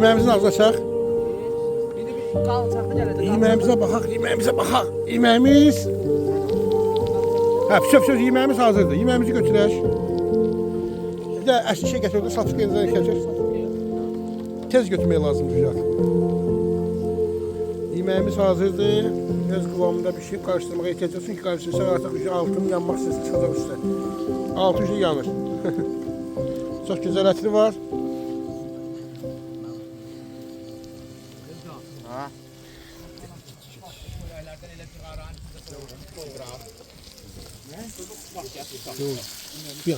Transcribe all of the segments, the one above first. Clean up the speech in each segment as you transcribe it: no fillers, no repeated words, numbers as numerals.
Yemeğimizin ağzına açaq. İndi bir qalçaqda gələcək. Yemeğimize baxaq, yemeğimize baxaq. Yemeğimiz... Hə, pişə yemeğimiz hazırdır. Yemeğimizi götürək. Bir də əşli şey gətirdi, satış qeydindən gələcək. Tez götürmək lazımdır ya. Yemeğimiz hazırdır. Öz kıvamında bir şey karıştırmaya ihtiyaç yok. Çünkü karıştırırsan artık altın yanmaq istəyirsən çıxacaq üstə. Altı üstü yanır. Çox gözəl ətri var. Bir.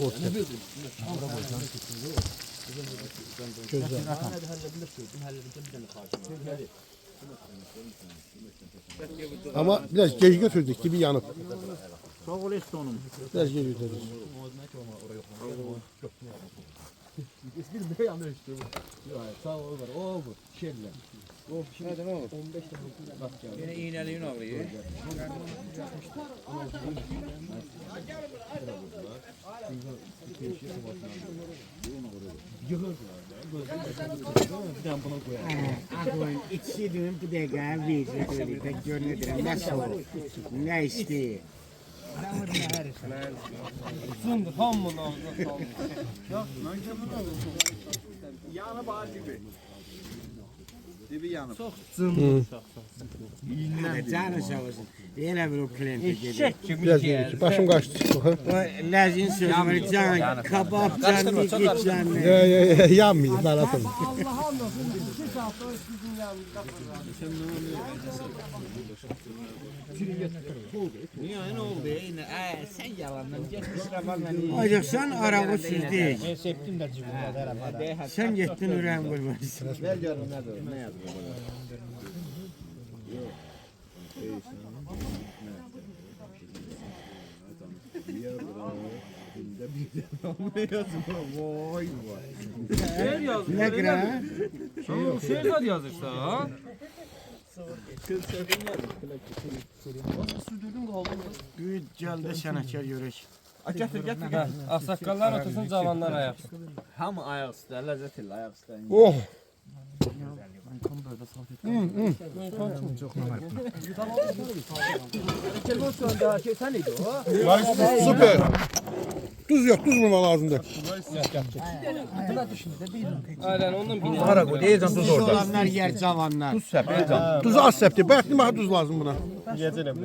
Orta. Gözəl. Ama biraz gec götürdük gibi yanıp. Sağ ol estonum. Biraz gec götürdük. Bir de yanıyor işte bu. Sağ ol var. O bu. Şerler. O şimdi 15 tane bak ya. Yine iğneliyin ağrıyor. Akın içiydim bu dakika bir öyle pek görmedim. Nasıl olur? Ne istiyor? Sundu tam bunu ağzına saldı. Yanı var gibi. Dibi yanı. Çok Canı sağ olsun. Yine bir o klente geliyor. Eşek gibi Biraz yer. gec. Başım kaçtı. O lazım sözü var. Can, kabap canlı git canlı. Yanmıyor. Ben atım. Allah anlasın. 2 saat sonra sizin yanınızda. Niye ne oldu ya yine? Sen yalandan kusura bakma. Ocaksan arağı süzdük. Ben septim de cibimde. Sen gittin ürem kurban. Ver canım ne yazıyor? Vay vay. Şeir yazdı. Ne kira? Şeir zad yazırsa ha. Büyük calda sanatçı yürüyüş. Getir. Aksakallar otursun, cavanlar ayaksın. Hamı ayak üstə, ləzzət elə ayak üstə. Oh. Sen neydi o? Süper. Tuz yok. Tuz bulma lazımdı. Aynen ondan bir Hara deyəcəm tuz orada. Olanlar yer cavanlar. Tuz səpəcəm. Tuzu az septi. Belki daha tuz lazım buna. Yeyəcəm.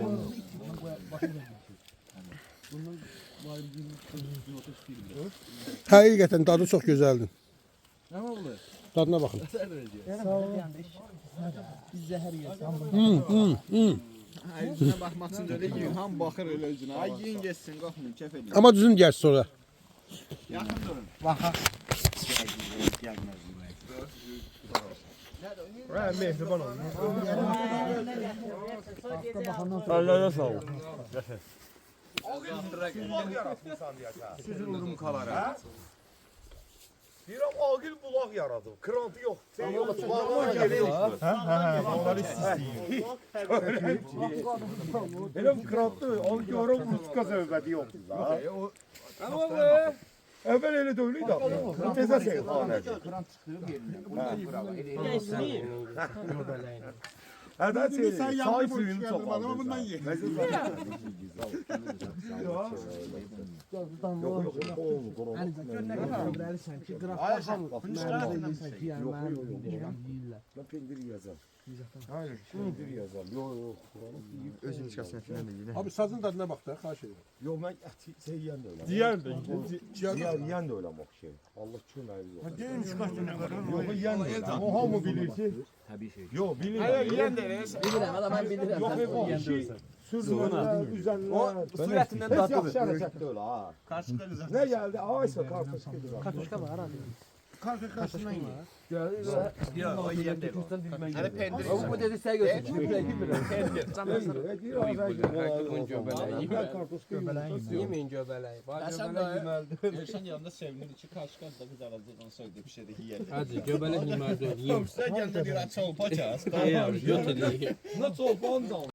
Həqiqətən dadı çox gözəldir. Dadına baxın. Üzünə baxmaq üçün elə yiyin, ham baxır elə üzünə. Ay yiyin geçsin, qalxmayın, kəf edin. Ama düzün gəl sonra. Yaxın durun. Mehriban olun. Allah'a sağ ol. Sizin urumkalara. Deyirəm, Agil bulaq yaradıb. Krantı yox. Sən yox, bulağın yeri yoxdur. Onları istəyir. Elə krantı, onu görüm, muska söhbəti yoxdur da. Əvvəl elə döylüydü abi. Tezə şey xanədir. Hədə şey, çay suyunu çox aldı. Ben pendir yazam. Hayır, pendir yazam. Yok. Özün çıxasına filan da yine. Abi sazın dadına bak da. Xahiş edirəm. Yok ben şey yiyen de öyle. Diğer de. Yiyen de öyle bak şey. Allah için ayrı yok. Gelin çıkartın kadar. Yok yiyen de öyle. Ama hamı bilirsin. Yok bilir. Hayır yiyen de öyle. Bilirəm, adam ben bilirəm. Yok hep o şey. Sürdüler, üzenler. O sürətindən Heç dadıdır. yaxşı hərəkətdə öyle ha. Ne geldi? Aysa kartuşka gibi. Karşıdan ye. Hələ pendir. Bu dedi sen götür. Yemeyin göbeleği. Göbelek yemeldi. Erşan yanında sevinirdi ki, karşı-karşıda qız alacaq, söyledi bir şey de yiyədir. Hadi göbelek yemeldi. Yiyeyim. Sen yanında bir açal paças. Götür. Ne çolpan da